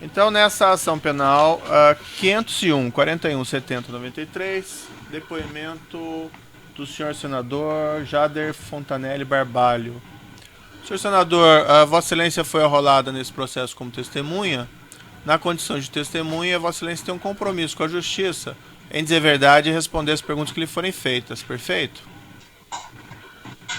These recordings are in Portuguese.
Então, nessa ação penal, 501, 41, 70, 93, depoimento do senhor senador Jader Fontanelli Barbalho. Senhor senador, Vossa Excelência foi arrolada nesse processo como testemunha. Na condição de testemunha, Vossa Excelência tem um compromisso com a Justiça em dizer a verdade e responder as perguntas que lhe forem feitas. Perfeito?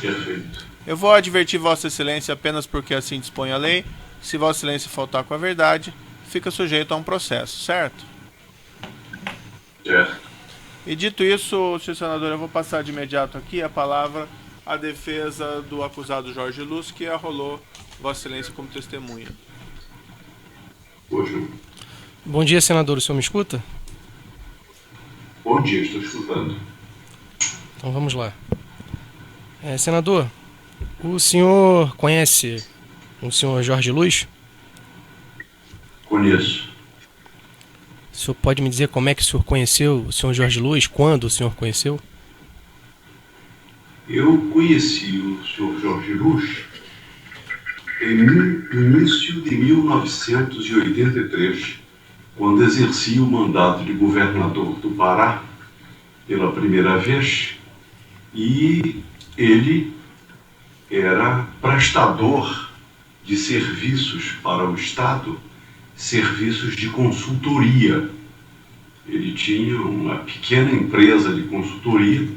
Perfeito. Eu vou advertir Vossa Excelência apenas porque assim dispõe a lei. Se Vossa Excelência faltar com a verdade, fica sujeito a um processo, certo? Certo. E dito isso, senhor senador, eu vou passar de imediato aqui a palavra à defesa do acusado Jorge Luz, que arrolou Vossa Excelência como testemunha. Hoje. Bom dia, senador. O senhor me escuta? Bom dia, estou escutando. Então vamos lá. Senador, o senhor conhece o senhor Jorge Luz? Conheço. O senhor pode me dizer como é que o senhor conheceu o senhor Jorge Luz? Quando o senhor conheceu? Eu conheci o senhor Jorge Luz em início de 1983, quando exerci o mandato de governador do Pará pela primeira vez, e ele era prestador de serviços para o Estado, serviços de consultoria. Ele tinha uma pequena empresa de consultoria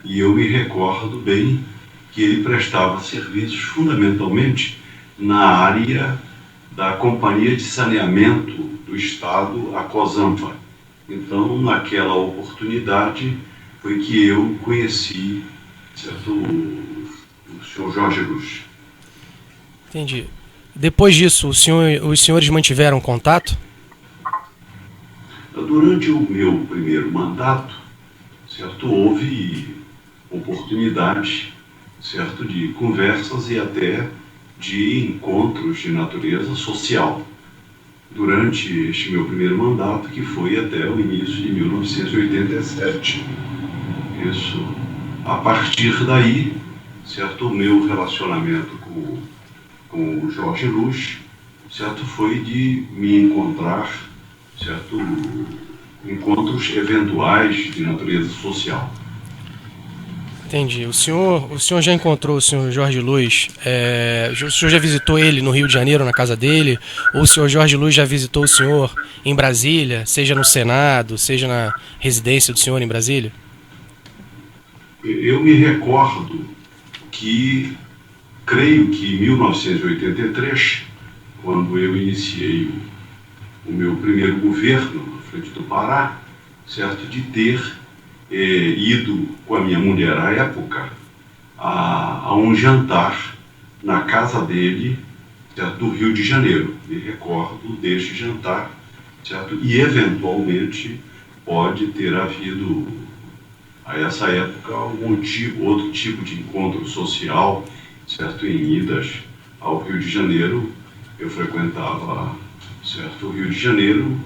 e eu me recordo bem que ele prestava serviços fundamentalmente na área da Companhia de Saneamento do Estado, a COSAMPA. Então, naquela oportunidade, foi que eu conheci, certo, o senhor Jorge Luz. Entendi. Depois disso, os senhores mantiveram contato? Durante o meu primeiro mandato, certo, houve oportunidades, certo, de conversas e até de encontros de natureza social. Durante este meu primeiro mandato, que foi até o início de 1987. Isso, a partir daí, certo, o meu relacionamento com o Jorge Luz, certo, foi de me encontrar, certo, encontros eventuais de natureza social. Entendi. O senhor já encontrou o senhor Jorge Luz? O senhor já visitou ele no Rio de Janeiro, na casa dele? Ou o senhor Jorge Luz já visitou o senhor em Brasília, seja no Senado, seja na residência do senhor em Brasília? Eu me recordo que, creio que em 1983, quando eu iniciei o meu primeiro governo na frente do Pará, certo, de ter ido com a minha mulher à época a um jantar na casa dele, certo, do Rio de Janeiro. Me recordo deste jantar, certo? E eventualmente pode ter havido a essa época algum outro tipo de encontro social, certo, em idas ao Rio de Janeiro. Eu frequentava, certo, o Rio de Janeiro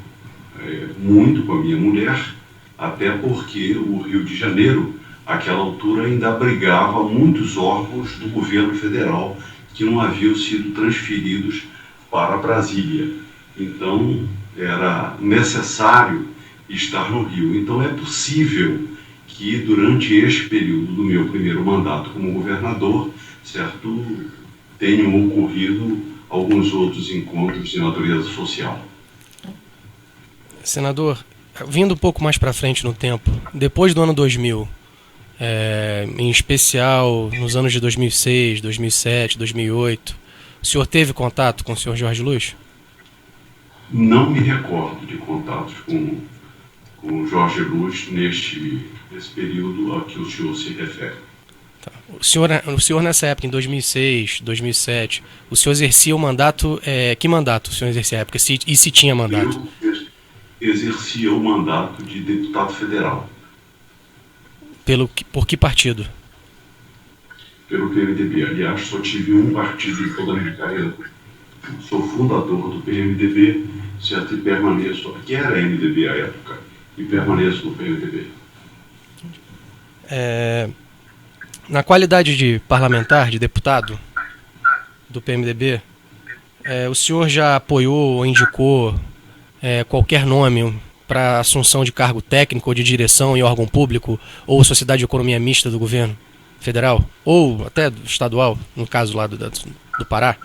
muito com a minha mulher, até porque o Rio de Janeiro, àquela altura, ainda abrigava muitos órgãos do governo federal que não haviam sido transferidos para Brasília. Então, era necessário estar no Rio. Então, é possível que, durante este período do meu primeiro mandato como governador, certo, tenham ocorrido alguns outros encontros de natureza social. Senador, vindo um pouco mais para frente no tempo, depois do ano 2000, em especial nos anos de 2006, 2007, 2008, o senhor teve contato com o senhor Jorge Luz? Não me recordo de contatos com o Jorge Luz nesse período a que o senhor se refere. Tá. O senhor nessa época, em 2006, 2007, o senhor exercia o mandato... que mandato o senhor exercia na época? E se tinha mandato? Eu exercia o mandato de deputado federal. Por que partido? Pelo PMDB. Aliás, só tive um partido em toda a minha carreira. Sou fundador do PMDB, certo? E permaneço, que era MDB à época, e permaneço no PMDB. Na qualidade de parlamentar, de deputado do PMDB, o senhor já apoiou ou indicou qualquer nome para assunção de cargo técnico ou de direção em órgão público ou sociedade de economia mista do governo federal? Ou até estadual, no caso lá do Pará?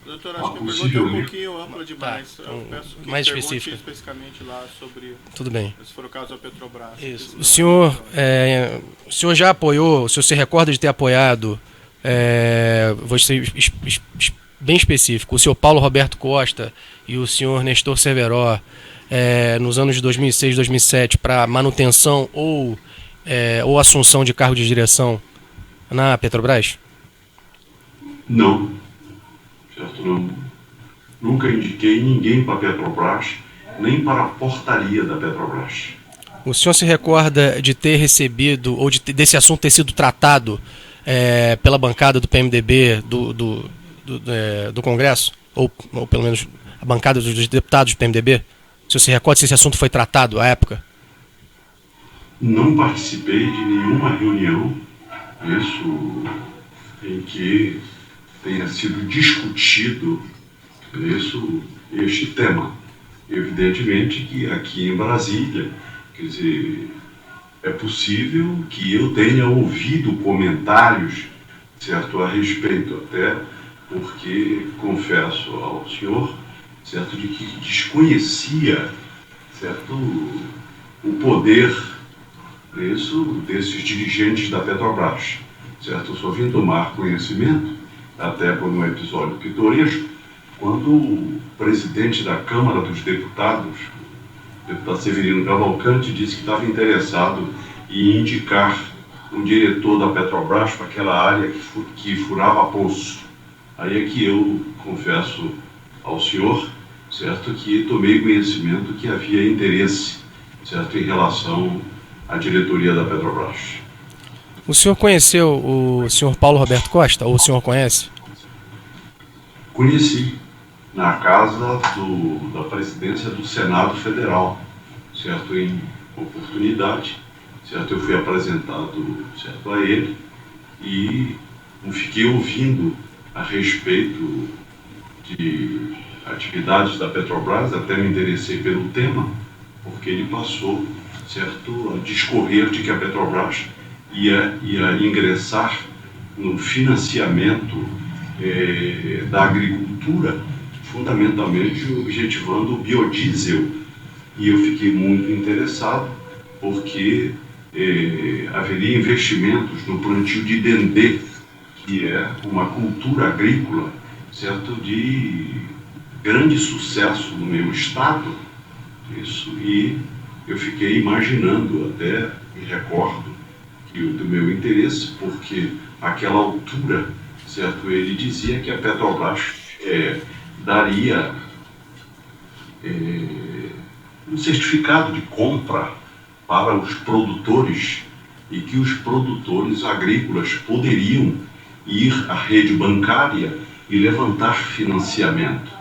Doutor, acho que a pergunta é um pouquinho ampla demais. Tá, eu peço que mais pergunte específica. especificamente lá sobre, Tudo bem. se for o caso da Petrobras. Isso. O senhor já apoiou, o senhor se recorda de ter apoiado, vou ser bem específico, o senhor Paulo Roberto Costa e o senhor Nestor Cerveró, nos anos de 2006 e 2007, para manutenção ou assunção de cargo de direção na Petrobras? Não. Certo? Não. Nunca indiquei ninguém para a Petrobras, nem para a portaria da Petrobras. O senhor se recorda de ter recebido, ou desse assunto ter sido tratado pela bancada do PMDB do Congresso? Ou pelo menos a bancada dos deputados do PMDB? O senhor se recorda se esse assunto foi tratado à época? Não participei de nenhuma reunião, isso, em que tenha sido discutido este tema. Evidentemente que aqui em Brasília, quer dizer, é possível que eu tenha ouvido comentários, certo, a respeito, até porque confesso ao senhor, certo, de que desconhecia, certo, o poder desses dirigentes da Petrobras, certo. Eu só vim tomar conhecimento, até por um episódio pitoresco, quando o presidente da Câmara dos Deputados, o deputado Severino Cavalcante, disse que estava interessado em indicar um diretor da Petrobras para aquela área que furava poço. Aí é que eu confesso ao senhor, certo, que tomei conhecimento que havia interesse, certo, em relação à diretoria da Petrobras. O senhor conheceu o senhor Paulo Roberto Costa, ou o senhor conhece? Conheci na casa da presidência do Senado Federal, certo, em oportunidade, certo, eu fui apresentado, certo, a ele e fiquei ouvindo a respeito de atividades da Petrobras, até me interessei pelo tema, porque ele passou, certo, a discorrer de que a Petrobras ia ingressar no financiamento da agricultura, fundamentalmente objetivando o biodiesel. E eu fiquei muito interessado, porque haveria investimentos no plantio de dendê, que é uma cultura agrícola, certo, de grande sucesso no meu estado. Isso, e eu fiquei imaginando, até me recordo, do meu interesse, porque àquela altura, certo, ele dizia que a Petrobras daria um certificado de compra para os produtores e que os produtores agrícolas poderiam ir à rede bancária e levantar financiamento.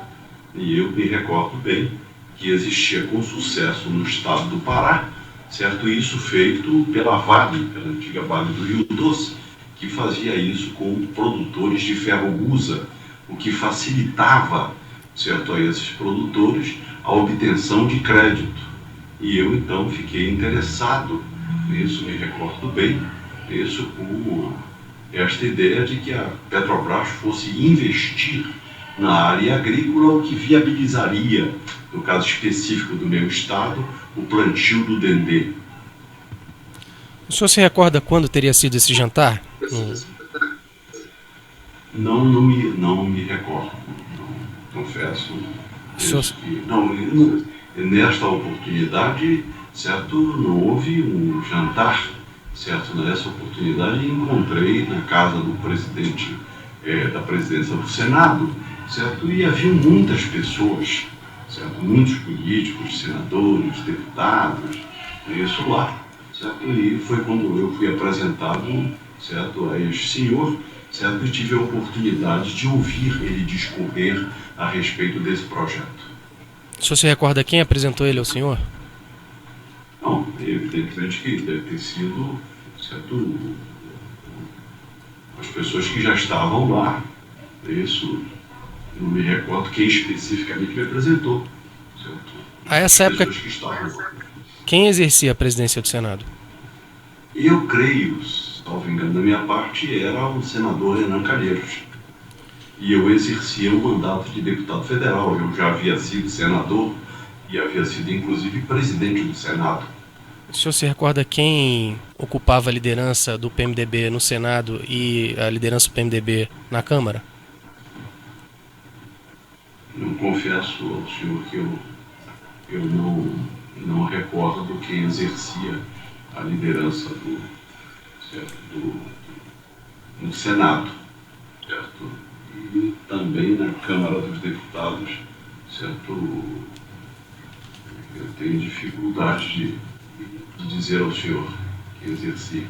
E eu me recordo bem que existia com sucesso no estado do Pará, certo? Isso feito pela Vale, pela antiga Vale do Rio Doce, que fazia isso com produtores de ferro-gusa, o que facilitava, certo, a esses produtores a obtenção de crédito. E eu então fiquei interessado nisso, me recordo bem, isso com esta ideia de que a Petrobras fosse investir na área agrícola, o que viabilizaria, no caso específico do meu estado, o plantio do dendê. O senhor se recorda quando teria sido esse jantar? Não me recordo, não, confesso. Nesta oportunidade, certo, não houve um jantar, certo. Nessa oportunidade encontrei na casa do presidente da presidência do Senado, certo, e havia muitas pessoas, certo, muitos políticos, senadores, deputados, isso lá, certo, e foi quando eu fui apresentado, certo, a este senhor, certo, e tive a oportunidade de ouvir ele discorrer a respeito desse projeto. O senhor se recorda quem apresentou ele ao senhor? Não, evidentemente que deve ter sido, certo, as pessoas que já estavam lá, isso, Não me recordo quem especificamente me apresentou. Certo? A essa época, Que estavam. quem exercia a presidência do Senado? Eu creio, salvo engano da minha parte, era o senador Renan Calheiros. E eu exercia o mandato de deputado federal. Eu já havia sido senador e havia sido, inclusive, presidente do Senado. O senhor se recorda quem ocupava a liderança do PMDB no Senado e a liderança do PMDB na Câmara? Eu confesso ao senhor que eu não recordo quem exercia a liderança no Senado, certo? E também na Câmara dos Deputados, certo? Eu tenho dificuldade de dizer ao senhor que exercia.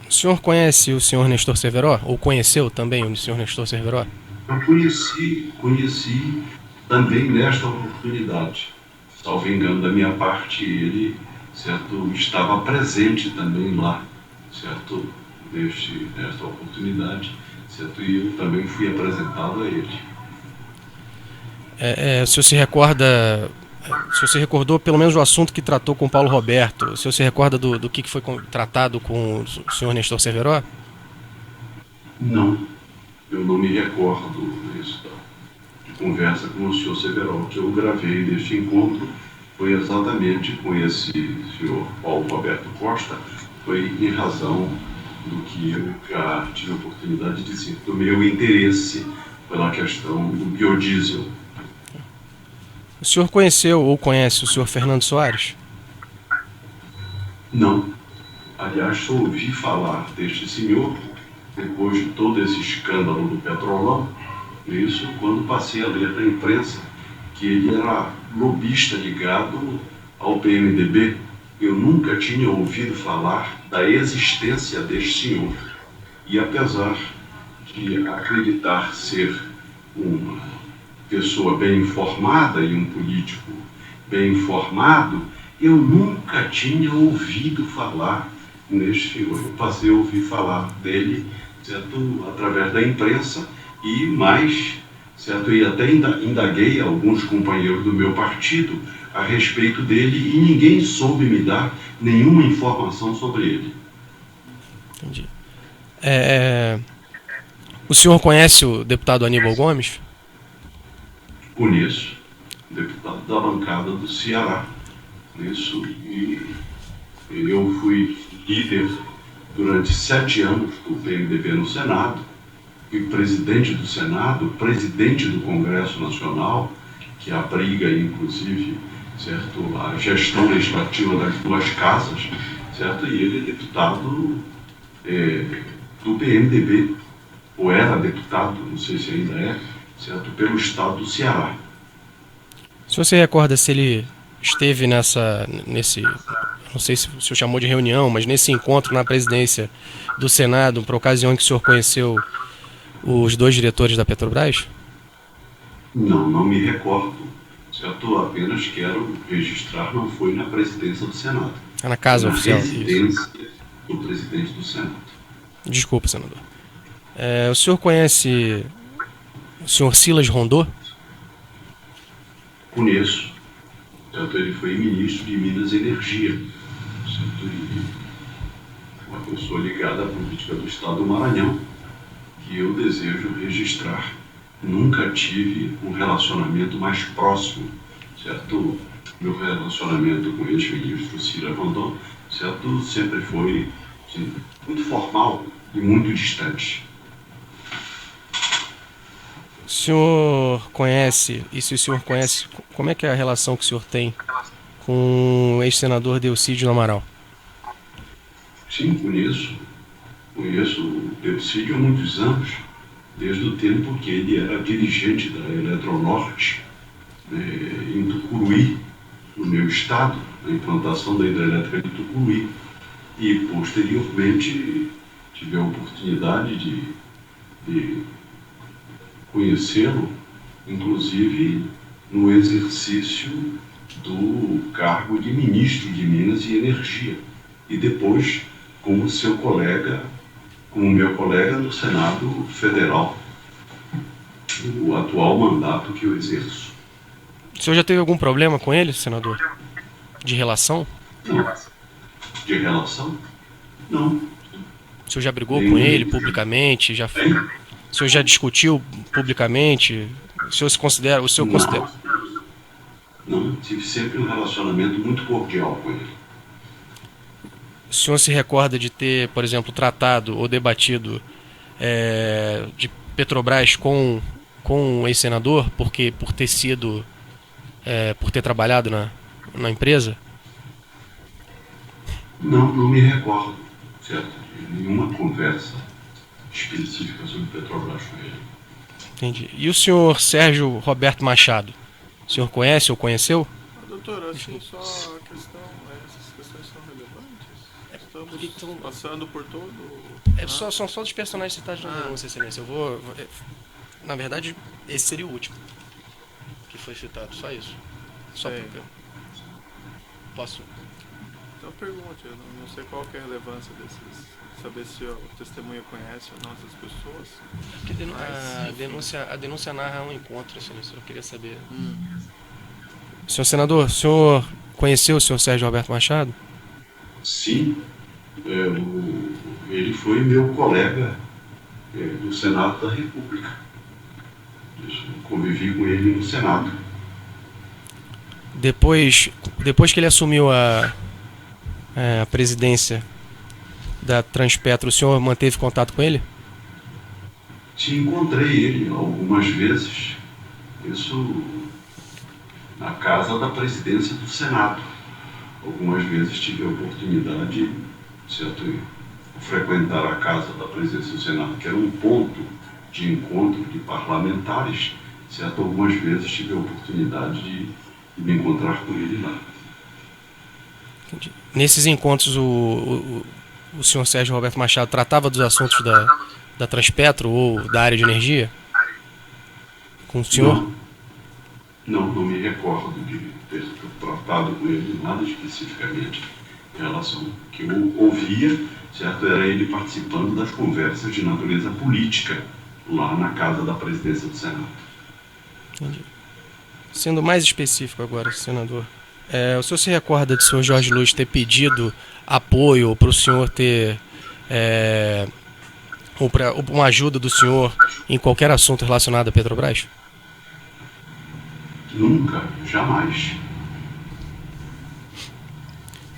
O senhor conhece o senhor Nestor Cerveró? Ou conheceu também o senhor Nestor Cerveró? Eu conheci também nesta oportunidade. Salvo engano da minha parte, ele, certo, estava presente também lá, certo, nesta oportunidade, certo, e eu também fui apresentado a ele. O senhor se recorda, o senhor se recordou pelo menos do assunto que tratou com o Paulo Roberto? O senhor se recorda do que foi tratado com o senhor Nestor Cerveró? Não, eu não me recordo disso, de conversa com o senhor Cerveró. O que eu gravei deste encontro foi exatamente com esse senhor Paulo Roberto Costa, foi em razão do que eu já tive a oportunidade de dizer, do meu interesse pela questão do biodiesel. O senhor conheceu ou conhece o senhor Fernando Soares? Não. Aliás, só ouvi falar deste senhor depois de todo esse escândalo do Petrolão, isso quando passei a ler na imprensa que ele era lobista ligado ao PMDB. Eu nunca tinha ouvido falar da existência deste senhor. E apesar de acreditar ser uma pessoa bem informada e um político bem informado, eu nunca tinha ouvido falar neste senhor. Eu passei a ouvir falar dele, certo, através da imprensa e mais, certo, e até indaguei alguns companheiros do meu partido a respeito dele e ninguém soube me dar nenhuma informação sobre ele. Entendi. O senhor conhece o deputado Aníbal Gomes? Conheço, deputado da bancada do Ceará. Isso, e eu fui líder durante 7 anos do PMDB no Senado, fui presidente do Senado, presidente do Congresso Nacional, que abriga, inclusive, certo, a gestão legislativa das 2 casas, certo? E ele é deputado do PMDB, ou era deputado, não sei se ainda é, certo, pelo estado do Ceará. Se você recorda se ele esteve nesse, não sei se o senhor chamou de reunião, mas nesse encontro na presidência do Senado, por ocasião em que o senhor conheceu os 2 diretores da Petrobras? Não me recordo, certo? Apenas quero registrar, não foi na presidência do Senado. Na casa na oficial. residência do presidente do Senado. Desculpa, senador. O senhor conhece o senhor Silas Rondô? Conheço. Certo? Ele foi ministro de Minas e Energia. Certo? E uma pessoa ligada à política do estado do Maranhão, que eu desejo registrar. Nunca tive um relacionamento mais próximo, certo? Meu relacionamento com o ex-ministro Silas Rondô, certo? Sempre foi muito formal e muito distante. O senhor conhece, e se o senhor conhece, como é que é a relação que o senhor tem com o ex-senador Delcídio Amaral? Sim, conheço o Delcídio há muitos anos, desde o tempo que ele era dirigente da Eletronorte, em Tucuruí, no meu estado, na implantação da hidrelétrica de Tucuruí. E, posteriormente, tive a oportunidade de conhecê-lo, inclusive no exercício do cargo de ministro de Minas e Energia. E depois, como meu colega no Senado Federal. o atual mandato que eu exerço. O senhor já teve algum problema com ele, senador? De relação? Não. De relação? Não. O senhor já brigou com ele publicamente? O senhor já discutiu publicamente? O senhor se considera... Não, tive sempre um relacionamento muito cordial com ele. O senhor se recorda de ter, por exemplo, tratado ou debatido de Petrobras com um ex-senador por ter sido... por ter trabalhado na empresa? Não me recordo, certo? De nenhuma conversa específica sobre Petrobras com ele. Entendi. E o senhor Sérgio Roberto Machado? O senhor conhece ou conheceu? Doutor, assim, só a questão, essas questões são relevantes? Estamos passando por todo... São só dos personagens citados na denúncia, excelência. Na verdade, esse seria o último que foi citado, só isso. Só porque... Posso... Então pergunte, eu não sei qual que é a relevância desses, saber se o testemunha conhece ou não essas pessoas. Porque a denúncia narra um encontro, excelência, eu queria saber. Senhor senador, o senhor conheceu o senhor Sérgio Roberto Machado? Sim, ele foi meu colega do Senado da República. Eu convivi com ele no Senado. Depois que ele assumiu a presidência da Transpetro, o senhor manteve contato com ele? Sim, encontrei ele algumas vezes. Isso na casa da presidência do Senado. Algumas vezes tive a oportunidade, certo, de frequentar a casa da presidência do Senado, que era um ponto de encontro de parlamentares, certo? Algumas vezes tive a oportunidade de me encontrar com ele lá. Nesses encontros, o senhor Sérgio Roberto Machado tratava dos assuntos da Transpetro ou da área de energia? Com o senhor? Não me recordo de ter tratado com ele nada especificamente em relação ao que eu ouvia, certo? Era ele participando das conversas de natureza política lá na casa da presidência do Senado. Entendi. Sendo mais específico agora, senador, o senhor se recorda de o senhor Jorge Luiz ter pedido apoio para o senhor ter ou para uma ajuda do senhor em qualquer assunto relacionado à Petrobras? Nunca, jamais.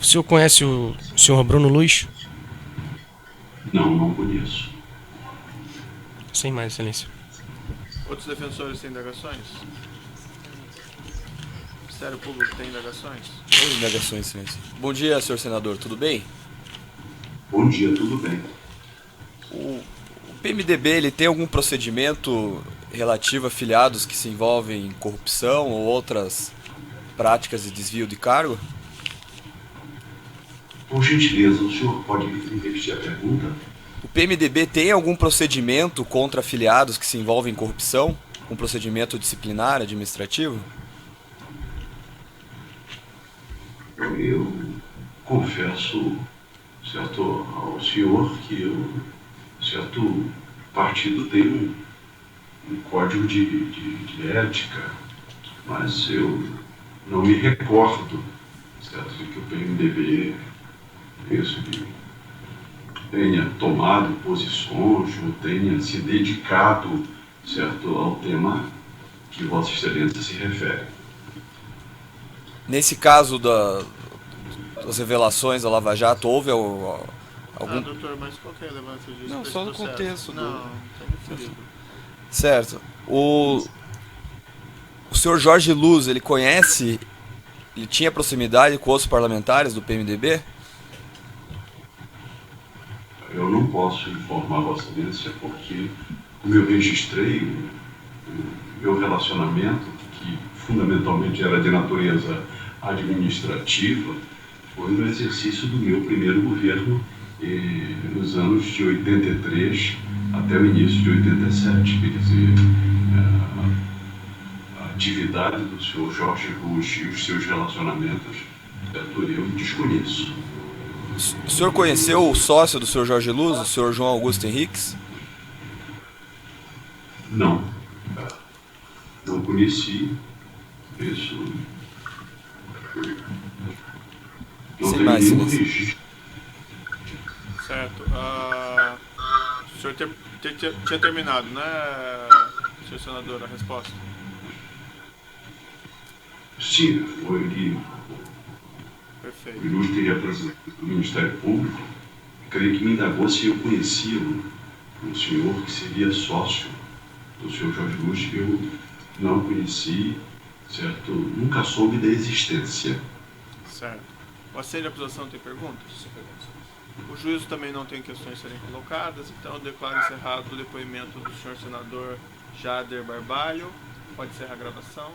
O senhor conhece o senhor Bruno Luz? Não conheço. Sem mais, excelência. Outros defensores têm indagações? O Ministério Público tem indagações? Tem indagações, excelência. Bom dia, senhor senador, tudo bem? Bom dia, tudo bem. O PMDB, ele tem algum procedimento relativo a filiados que se envolvem em corrupção ou outras práticas de desvio de cargo? Por gentileza, o senhor pode repetir a pergunta? O PMDB tem algum procedimento contra afiliados que se envolvem em corrupção? Um procedimento disciplinar, administrativo? Eu confesso, certo, ao senhor que o certo partido tem um código de ética, mas eu não me recordo, certo, de que o PMDB tenha tomado posições ou tenha se dedicado, certo, ao tema que Vossa Excelência se refere. Nesse caso das revelações da Lava Jato, houve algum... doutor, mas qual que é a relevância disso? Não, só no contexto. Não está referido. Certo. O senhor Jorge Luz, ele tinha proximidade com outros parlamentares do PMDB? Eu não posso informar Vossa Excelência porque, como eu registrei, o meu relacionamento, que fundamentalmente era de natureza administrativa, foi no exercício do meu primeiro governo nos anos de 83 até o início de 87. Quer dizer, a atividade do senhor Jorge Luz e os seus relacionamentos, eu desconheço. O senhor conheceu o sócio do senhor Jorge Luz, o senhor João Augusto Henriques? Não. conheci. Isso. Não Sem tem mais, nenhum silêncio. registro. Certo. O senhor tinha terminado, né, senhor senador, a resposta? Sim, foi ele. O Perfeito. ilustre representante do Ministério Público, creio que me indagou se eu conhecia um senhor que seria sócio do senhor Jorge Luz. Eu não conheci, certo? Nunca soube da existência. Certo. O assento de acusação tem perguntas? O juízo também não tem questões a serem colocadas, então eu declaro encerrado o depoimento do senhor senador Jader Barbalho. Pode encerrar a gravação.